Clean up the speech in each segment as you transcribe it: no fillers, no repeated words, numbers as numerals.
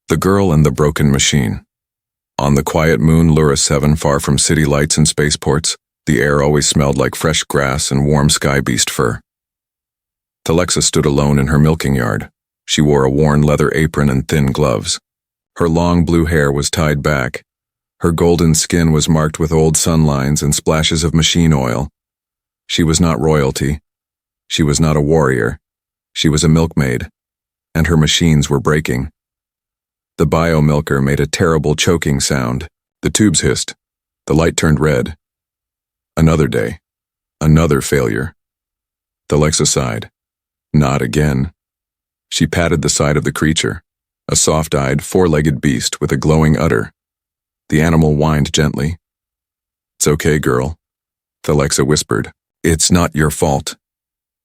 The Girl and the Broken Machine. On the quiet moon Lura 7, far from city lights and spaceports, the air always smelled like fresh grass and warm sky beast fur. Telexa stood alone in her milking yard. She wore a worn leather apron and thin gloves. Her long blue hair was tied back. Her golden skin was marked with old sun lines and splashes of machine oil. She was not royalty. She was not a warrior. She was a milkmaid, and her machines were breaking. The bio-milker made a terrible choking sound. The tubes hissed. The light turned red. Another day. Another failure. Telexa sighed. Not again. She patted the side of the creature, a soft-eyed, four-legged beast with a glowing udder. The animal whined gently. "It's okay, girl," Telexa whispered. "It's not your fault."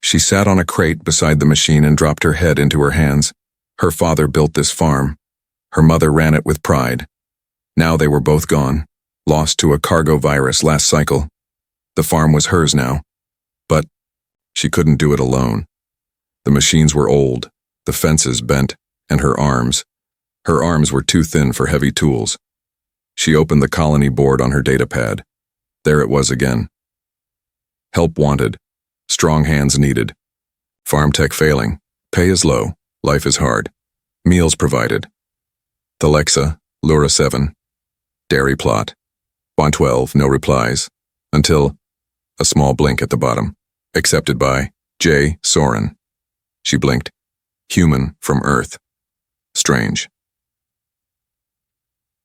She sat on a crate beside the machine and dropped her head into her hands. Her father built this farm. Her mother ran it with pride. Now they were both gone, lost to a cargo virus last cycle. The farm was hers now. But she couldn't do it alone. The machines were old, the fences bent, and her arms were too thin for heavy tools. She opened the colony board on her datapad. There it was again. Help wanted. Strong hands needed. Farm tech failing. Pay is low. Life is hard. Meals provided. Telexa, Lura 7. Dairy plot. 112, no replies. Until a small blink at the bottom. Accepted by J. Soren. She blinked. Human from Earth. Strange.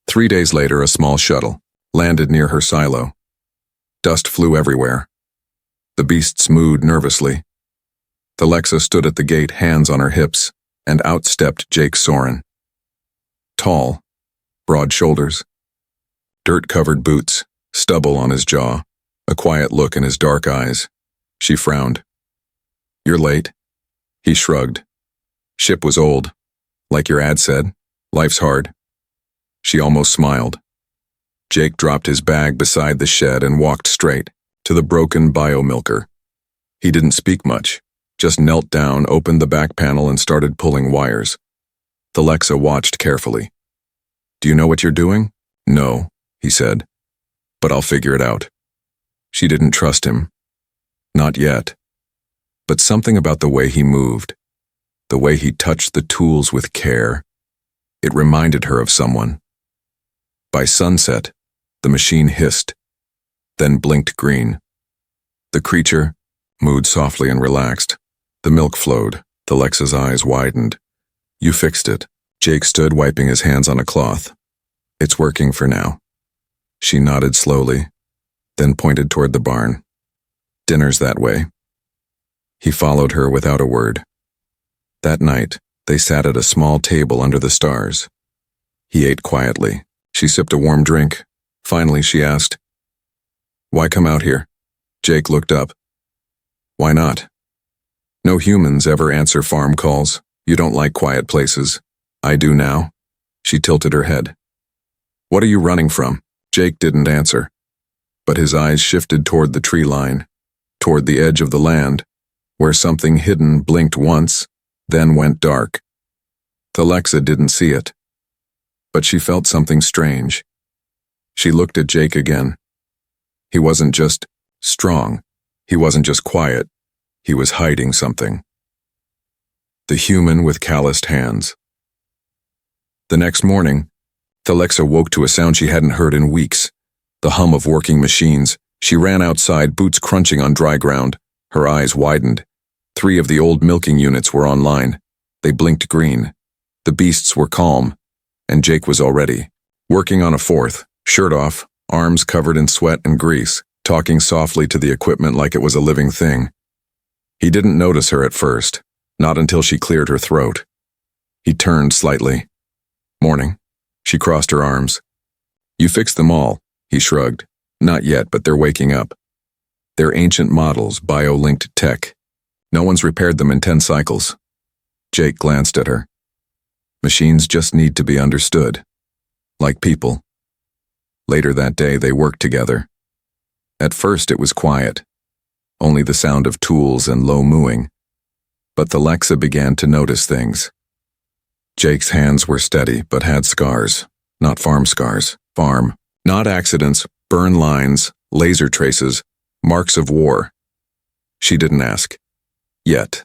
3 days later, a small shuttle landed near her silo. Dust flew everywhere. The beasts mooed nervously. Telexa stood at the gate, hands on her hips, and out stepped Jake Soren. Tall, broad shoulders, dirt-covered boots, stubble on his jaw, a quiet look in his dark eyes. She frowned. "You're late." He shrugged. "Ship was old. Like your ad said, life's hard." She almost smiled. Jake dropped his bag beside the shed and walked straight to the broken bio-milker. He didn't speak much, just knelt down, opened the back panel, and started pulling wires. Telexa watched carefully. "Do you know what you're doing?" "No," he said. "But I'll figure it out." She didn't trust him. Not yet. But something about the way he moved, the way he touched the tools with care, it reminded her of someone. By sunset, the machine hissed, then blinked green. The creature mooed softly and relaxed. The milk flowed. Telexa's eyes widened. "You fixed it." Jake stood, wiping his hands on a cloth. "It's working for now." She nodded slowly, then pointed toward the barn. "Dinner's that way." He followed her without a word. That night, they sat at a small table under the stars. He ate quietly. She sipped a warm drink. Finally, she asked, "Why come out here?" Jake looked up. "Why not? No humans ever answer farm calls. You don't like quiet places. I do now." She tilted her head. "What are you running from?" Jake didn't answer, but his eyes shifted toward the tree line, toward the edge of the land, where something hidden blinked once, then went dark. Telexa didn't see it, but she felt something strange. She looked at Jake again. He wasn't just strong. He wasn't just quiet. He was hiding something. The human with calloused hands. The next morning, Telexa woke to a sound she hadn't heard in weeks. The hum of working machines. She ran outside, boots crunching on dry ground. Her eyes widened. 3 of the old milking units were online. They blinked green. The beasts were calm, and Jake was already working on a 4th, shirt off, arms covered in sweat and grease, talking softly to the equipment like it was a living thing. He didn't notice her at first, not until she cleared her throat. He turned slightly. "Morning." She crossed her arms. "You fixed them all," he shrugged. "Not yet, but they're waking up. They're ancient models, bio-linked tech. No one's repaired them in 10 cycles. Jake glanced at her. Machines just need to be understood. Like people. Later that day, they worked together. At first, it was quiet. Only the sound of tools and low mooing. But Telexa began to notice things. Jake's hands were steady, but had scars. Not farm scars. Farm. Not accidents, burn lines, laser traces, marks of war. She didn't ask. Yet.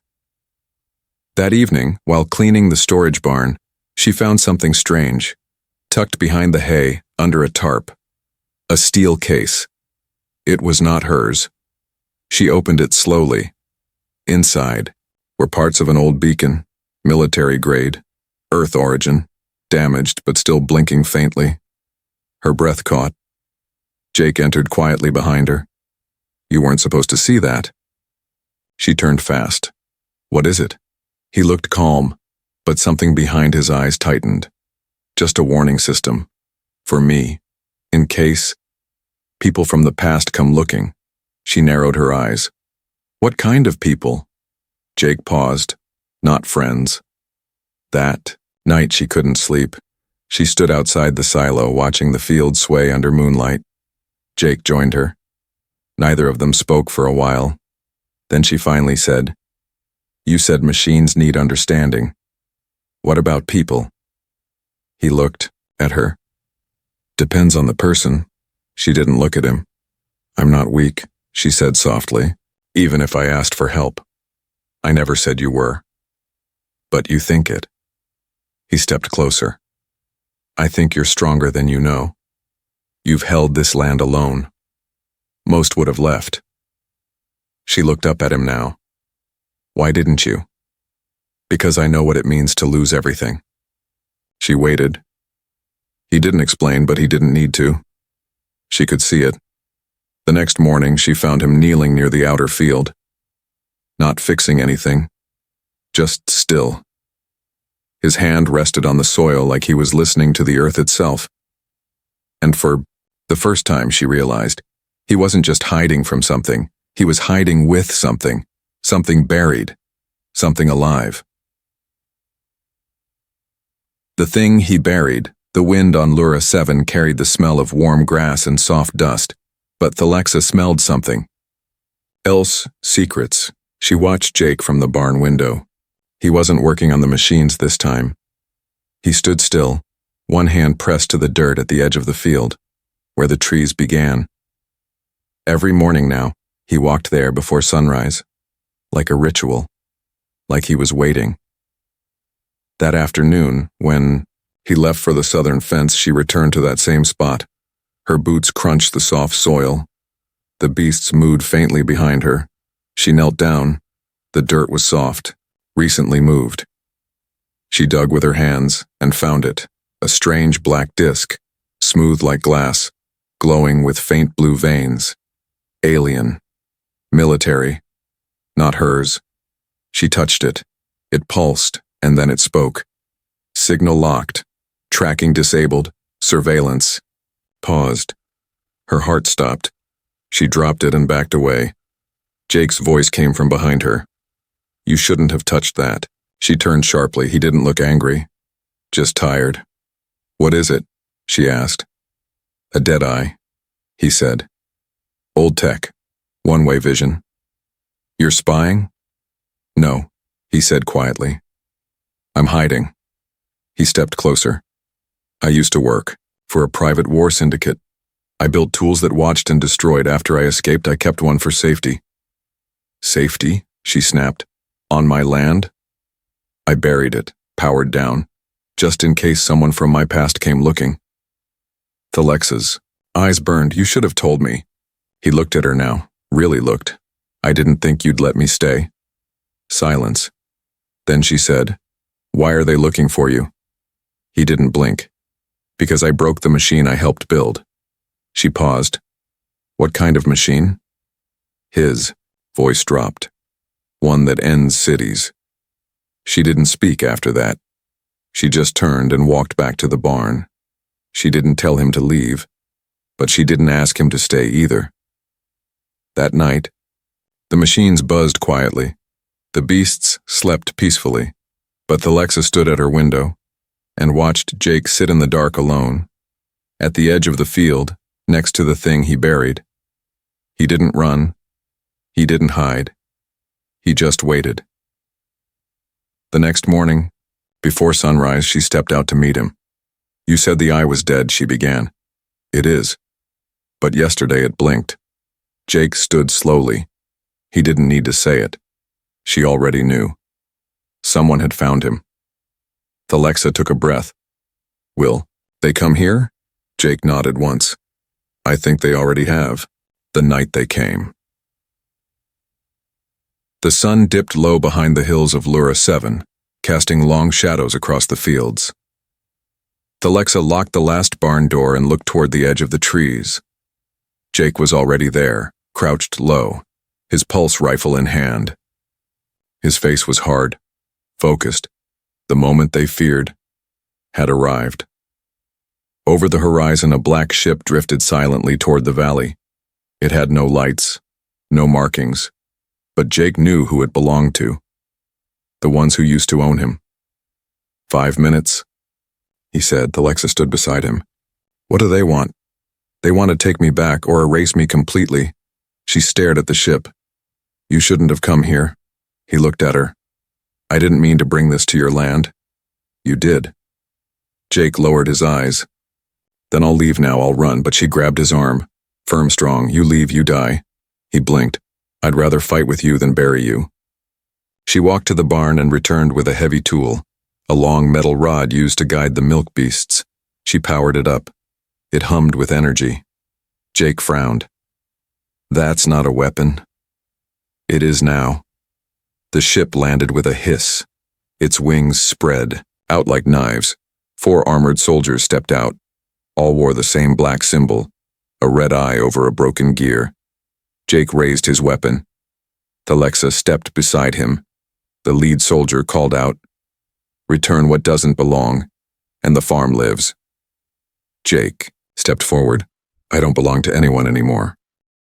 That evening, while cleaning the storage barn, she found something strange, tucked behind the hay, under a tarp. A steel case. It was not hers. She opened it slowly. Inside were parts of an old beacon, military grade, Earth origin, damaged but still blinking faintly. Her breath caught. Jake entered quietly behind her. You weren't supposed to see that. She turned fast. What is it? He looked calm, but something behind his eyes tightened. Just a warning system. For me. In case people from the past come looking. She narrowed her eyes. What kind of people? Jake paused. Not friends. That night she couldn't sleep. She stood outside the silo, watching the field sway under moonlight. Jake joined her. Neither of them spoke for a while. Then she finally said, You said machines need understanding. What about people? He looked at her. Depends on the person. She didn't look at him. I'm not weak, she said softly, even if I asked for help. I never said you were. But you think it. He stepped closer. I think you're stronger than you know. You've held this land alone. Most would have left. She looked up at him now. Why didn't you? Because I know what it means to lose everything. She waited. He didn't explain, but he didn't need to. She could see it. The next morning, she found him kneeling near the outer field. Not fixing anything. Just still. His hand rested on the soil like he was listening to the earth itself. And for the first time, she realized, he wasn't just hiding from something. He was hiding with something. Something buried. Something alive. The thing he buried, the wind on Lura 7 carried the smell of warm grass and soft dust, but Thalexa smelled something. Else, secrets. She watched Jake from the barn window. He wasn't working on the machines this time. He stood still, one hand pressed to the dirt at the edge of the field, where the trees began. Every morning now, he walked there before sunrise, like a ritual, like he was waiting. That afternoon, when he left for the southern fence, she returned to that same spot. Her boots crunched the soft soil. The beasts mooed faintly behind her. She knelt down. The dirt was soft, recently moved. She dug with her hands and found it, a strange black disc, smooth like glass, glowing with faint blue veins. Alien. Military. Not hers. She touched it. It pulsed, and then it spoke. Signal locked. Tracking disabled. Surveillance. Paused. Her heart stopped. She dropped it and backed away. Jake's voice came from behind her. You shouldn't have touched that. She turned sharply. He didn't look angry. Just tired. What is it? She asked. A dead eye, he said. Old tech. One-way vision. You're spying? No, he said quietly. I'm hiding. He stepped closer. I used to work for a private war syndicate. I built tools that watched and destroyed. After I escaped, I kept one for safety. Safety? She snapped. On my land? I buried it, powered down, just in case someone from my past came looking. Thalexa's eyes burned. You should have told me. He looked at her now, really looked. I didn't think you'd let me stay. Silence. Then she said, Why are they looking for you? He didn't blink. Because I broke the machine I helped build. She paused. What kind of machine? His voice dropped. One that ends cities. She didn't speak after that. She just turned and walked back to the barn. She didn't tell him to leave, but she didn't ask him to stay either. That night, the machines buzzed quietly. The beasts slept peacefully, but Thalexa stood at her window and watched Jake sit in the dark alone, at the edge of the field, next to the thing he buried. He didn't run. He didn't hide. He just waited. The next morning, Before sunrise, she stepped out to meet him. You said the eye was dead, she began. It is. But yesterday it blinked. Jake stood slowly. He didn't need to say it. She already knew. Someone had found him. Thalexa took a breath. Will they come here? Jake nodded once. I think they already have. The night they came. The sun dipped low behind the hills of Lura 7, casting long shadows across the fields. Thalexa locked the last barn door and looked toward the edge of the trees. Jake was already there, crouched low, his pulse rifle in hand. His face was hard, focused. The moment they feared had arrived. Over the horizon, a black ship drifted silently toward the valley. It had no lights, no markings, but Jake knew who it belonged to. The ones who used to own him. 5 minutes, he said. Thalexa stood beside him. What do they want? They want to take me back or erase me completely. She stared at the ship. You shouldn't have come here. He looked at her. I didn't mean to bring this to your land. You did. Jake lowered his eyes. Then I'll leave now, I'll run, but she grabbed his arm. Firm strong, you leave, you die. He blinked. I'd rather fight with you than bury you. She walked to the barn and returned with a heavy tool, a long metal rod used to guide the milk beasts. She powered it up. It hummed with energy. Jake frowned. That's not a weapon. It is now. The ship landed with a hiss. Its wings spread, out like knives. 4 armored soldiers stepped out. All wore the same black symbol, a red eye over a broken gear. Jake raised his weapon. Thalexa stepped beside him. The lead soldier called out, Return what doesn't belong, and the farm lives. Jake stepped forward. I don't belong to anyone anymore.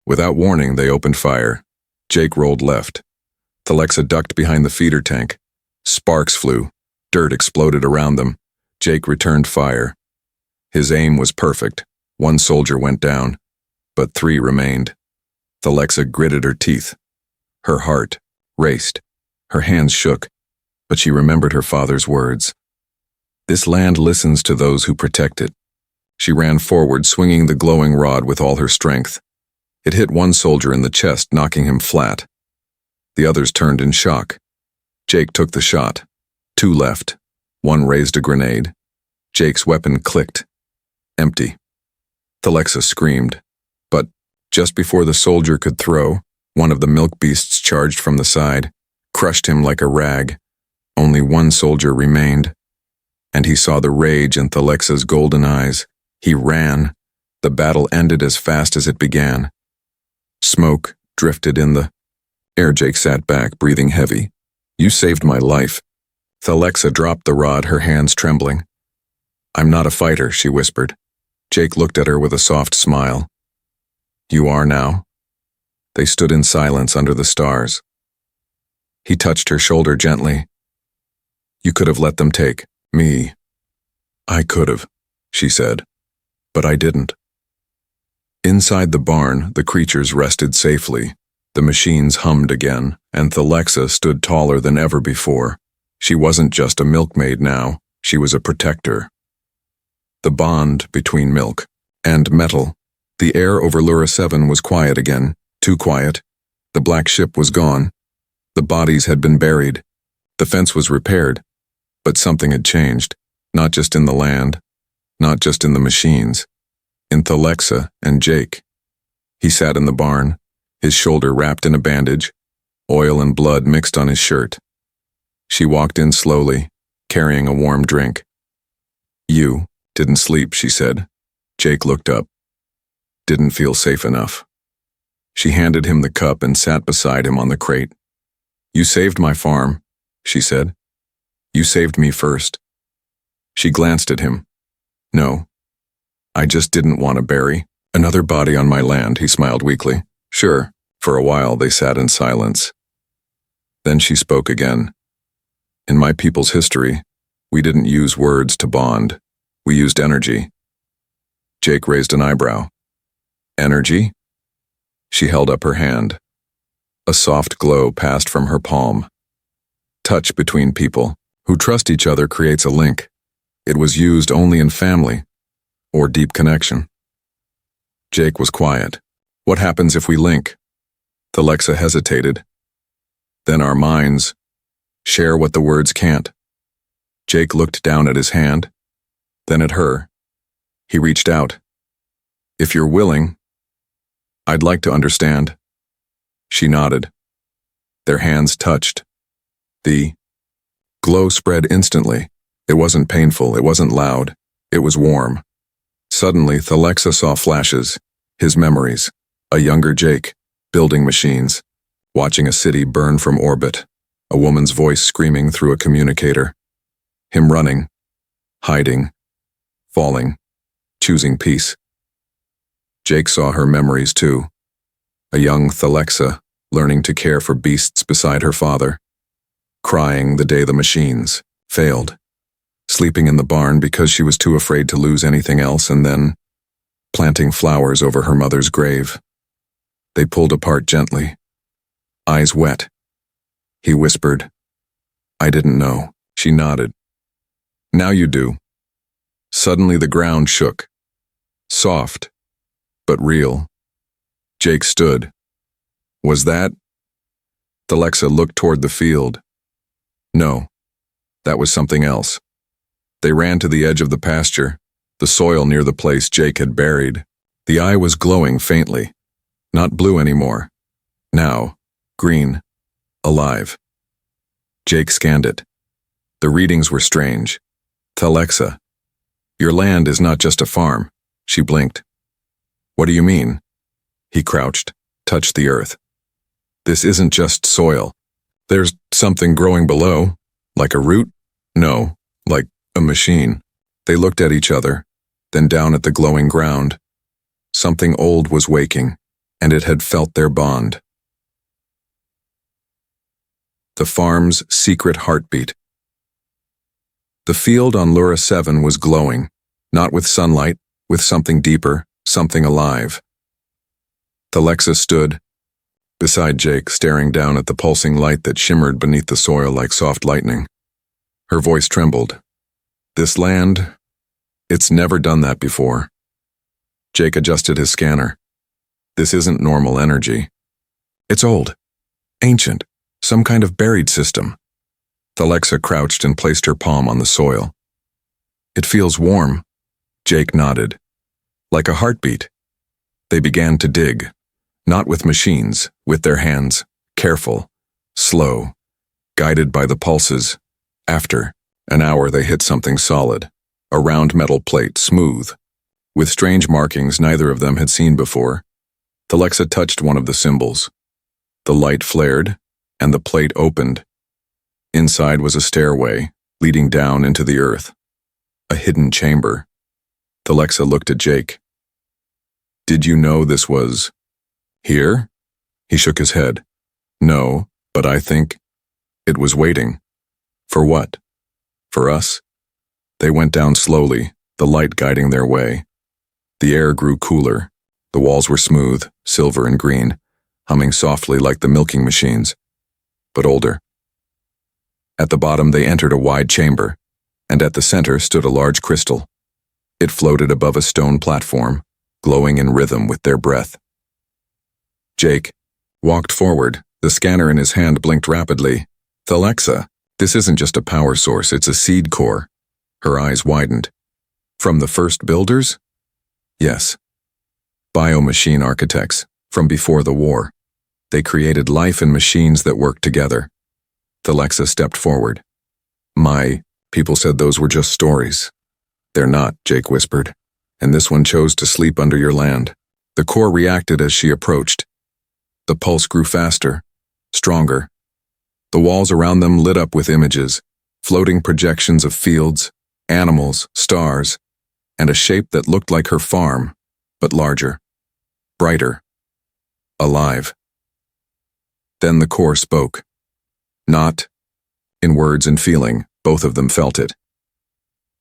Without warning, they opened fire. Jake rolled left. Thalexa ducked behind the feeder tank. Sparks flew. Dirt exploded around them. Jake returned fire. His aim was perfect. 1 soldier went down, but 3 remained. Thalexa gritted her teeth. Her heart raced. Her hands shook, but she remembered her father's words. This land listens to those who protect it. She ran forward, swinging the glowing rod with all her strength. It hit 1 soldier in the chest, knocking him flat. The others turned in shock. Jake took the shot. 2 left. 1 raised a grenade. Jake's weapon clicked. Empty. Thalexa screamed. But just before the soldier could throw, one of the milk beasts charged from the side, crushed him like a rag. Only 1 soldier remained. And he saw the rage in Thalexa's golden eyes. He ran. The battle ended as fast as it began. Smoke drifted in the air. Jake sat back, breathing heavy. You saved my life. Thalexa dropped the rod, her hands trembling. I'm not a fighter, she whispered. Jake looked at her with a soft smile. You are now? They stood in silence under the stars. He touched her shoulder gently. You could have let them take me. I could have, she said, but I didn't. Inside the barn, the creatures rested safely. The machines hummed again, and Thalexa stood taller than ever before. She wasn't just a milkmaid now, she was a protector. The bond between milk and metal. The air over Lura 7 was quiet again, too quiet. The black ship was gone. The bodies had been buried. The fence was repaired. But something had changed, not just in the land, not just in the machines, in Thalexa and Jake. He sat in the barn, his shoulder wrapped in a bandage, oil and blood mixed on his shirt. She walked in slowly, carrying a warm drink. You didn't sleep, she said. Jake looked up. Didn't feel safe enough. She handed him the cup and sat beside him on the crate. You saved my farm, she said. You saved me first. She glanced at him. No. I just didn't want to bury another body on my land, he smiled weakly. Sure. For a while they sat in silence. Then she spoke again. In my people's history, we didn't use words to bond. We used energy. Jake raised an eyebrow. Energy? She held up her hand. A soft glow passed from her palm. Touch between people, who trust each other creates a link. It was used only in family or deep connection. Jake was quiet. What happens if we link? Thalexa hesitated. Then our minds share what the words can't. Jake looked down at his hand, then at her. He reached out. If you're willing, I'd like to understand. She nodded. Their hands touched. The glow spread instantly. It wasn't painful, it wasn't loud, it was warm. Suddenly, Thalexa saw flashes, his memories, a younger Jake, building machines, watching a city burn from orbit, a woman's voice screaming through a communicator, him running, hiding, falling, choosing peace. Jake saw her memories too, a young Thalexa learning to care for beasts beside her father, crying the day the machines failed, sleeping in the barn because she was too afraid to lose anything else, and then planting flowers over her mother's grave. They pulled apart gently, eyes wet. He whispered, "I didn't know." She nodded. "Now you do." Suddenly the ground shook. Soft, but real. Jake stood. Was that? Thalexa looked toward the field. No, that was something else. They ran to the edge of the pasture, the soil near the place Jake had buried. The eye was glowing faintly, not blue anymore. Now, green, alive. Jake scanned it. The readings were strange. Thalexa, your land is not just a farm. She blinked. What do you mean? He crouched, touched the earth. This isn't just soil. There's something growing below, like a root? No, like a machine. They looked at each other, then down at the glowing ground. Something old was waking, and it had felt their bond. The farm's secret heartbeat. The field on Lura 7 was glowing, not with sunlight, with something deeper, something alive. Thalexa stood beside Jake, staring down at the pulsing light that shimmered beneath the soil like soft lightning. Her voice trembled. This land, it's never done that before. Jake adjusted his scanner. This isn't normal energy. It's old, ancient, some kind of buried system. Thalexa crouched and placed her palm on the soil. It feels warm. Jake nodded. Like a heartbeat. They began to dig. Not with machines, with their hands, careful, slow, guided by the pulses. After an hour they hit something solid, a round metal plate, smooth, with strange markings neither of them had seen before. Thalexa touched one of the symbols. The light flared, and the plate opened. Inside was a stairway, leading down into the earth. A hidden chamber. Thalexa looked at Jake. Did you know this was here? He shook his head. No, but I think it was waiting. For what? For us? They went down slowly, the light guiding their way. The air grew cooler. The walls were smooth, silver and green, humming softly like the milking machines, but older. At the bottom they entered a wide chamber, and at the center stood a large crystal. It floated above a stone platform, glowing in rhythm with their breath. Jake walked forward, the scanner in his hand blinked rapidly. Thalexa, this isn't just a power source, it's a seed core. Her eyes widened. From the first builders? Yes. Biomachine architects, from before the war. They created life in machines that worked together. Thalexa stepped forward. My people said those were just stories. They're not, Jake whispered. And this one chose to sleep under your land. The core reacted as she approached. The pulse grew faster, stronger. The walls around them lit up with images, floating projections of fields, animals, stars, and a shape that looked like her farm, but larger, brighter, alive. Then the core spoke. Not in words and feeling, both of them felt it.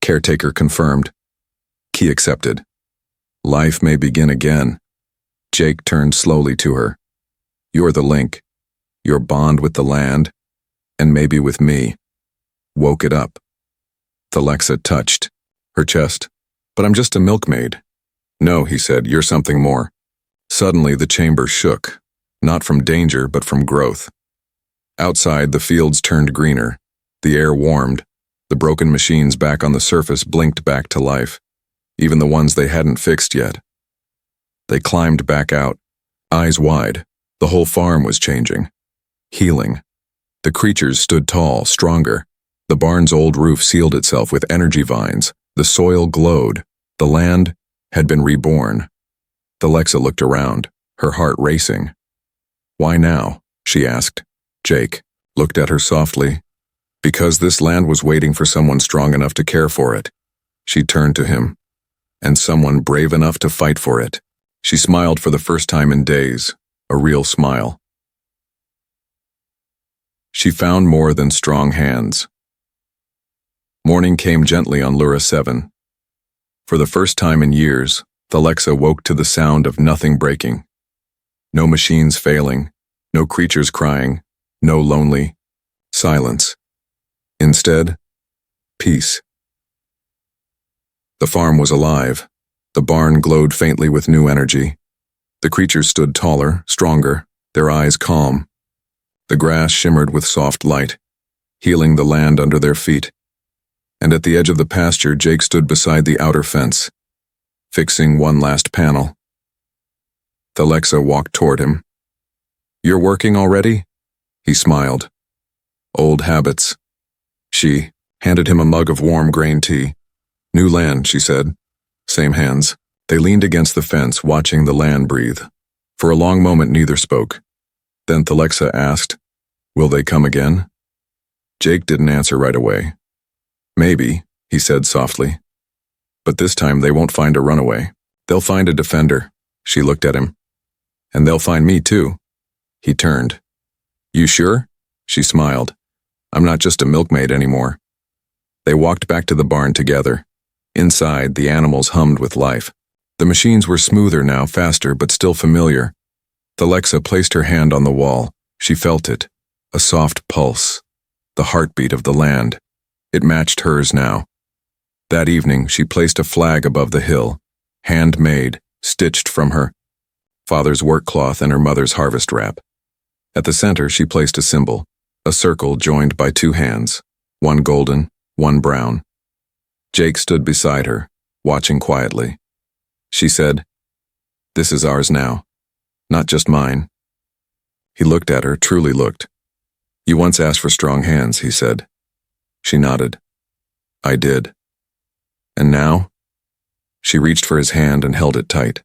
Caretaker confirmed. Key accepted. Life may begin again. Jake turned slowly to her. You're the link, your bond with the land, and maybe with me. woke it up. Thalexa touched her chest. "But I'm just a milkmaid." "No," he said, "you're something more." Suddenly the chamber shook, not from danger but from growth. Outside, the fields turned greener. The air warmed. The broken machines back on the surface blinked back to life, even the ones they hadn't fixed yet. They climbed back out, eyes wide. The whole farm was changing, healing. The creatures stood tall, stronger. The barn's old roof sealed itself with energy vines. The soil glowed. The land had been reborn. Thalexa looked around, her heart racing. "Why now?" she asked. Jake looked at her softly. "Because this land was waiting for someone strong enough to care for it." She turned to him. "And someone brave enough to fight for it." She smiled for the first time in days, a real smile. She found more than strong hands. Morning came gently on Lura 7. For the first time in years, Thalexa woke to the sound of nothing breaking. No machines failing, no creatures crying, no lonely silence. Instead, peace. The farm was alive. The barn glowed faintly with new energy. The creatures stood taller, stronger, their eyes calm. The grass shimmered with soft light, healing the land under their feet. And at the edge of the pasture, Jake stood beside the outer fence, fixing one last panel. Thalexa walked toward him. "You're working already?" He smiled. "Old habits." She handed him a mug of warm grain tea. "New land," she said. "Same hands." They leaned against the fence, watching the land breathe. For a long moment, neither spoke. Then Thalexa asked, "Will they come again?" Jake didn't answer right away. "Maybe," he said softly. "But this time they won't find a runaway. They'll find a defender." She looked at him. "And they'll find me too." He turned. "You sure?" She smiled. "I'm not just a milkmaid anymore." They walked back to the barn together. Inside, the animals hummed with life. The machines were smoother now, faster, but still familiar. Thalexa placed her hand on the wall. She felt it, a soft pulse, the heartbeat of the land. It matched hers now. That evening, she placed a flag above the hill, handmade, stitched from her father's work cloth and her mother's harvest wrap. At the center, she placed a symbol, a circle joined by two hands, one golden, one brown. Jake stood beside her, watching quietly. She said, "This is ours now, not just mine." He looked at her, truly looked. "You once asked for strong hands," he said. She nodded. "I did." "And now?" She reached for his hand and held it tight.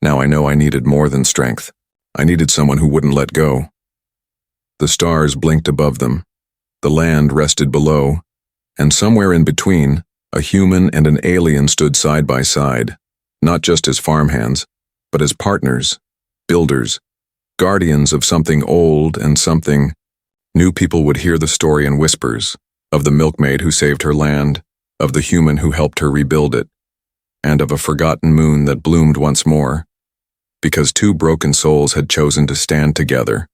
"Now I know I needed more than strength. I needed someone who wouldn't let go." The stars blinked above them. The land rested below, and somewhere in between, a human and an alien stood side by side, not just as farmhands, but as partners, builders, guardians of something old and something new. People would hear the story in whispers, of the milkmaid who saved her land, of the human who helped her rebuild it, and of a forgotten moon that bloomed once more, because two broken souls had chosen to stand together,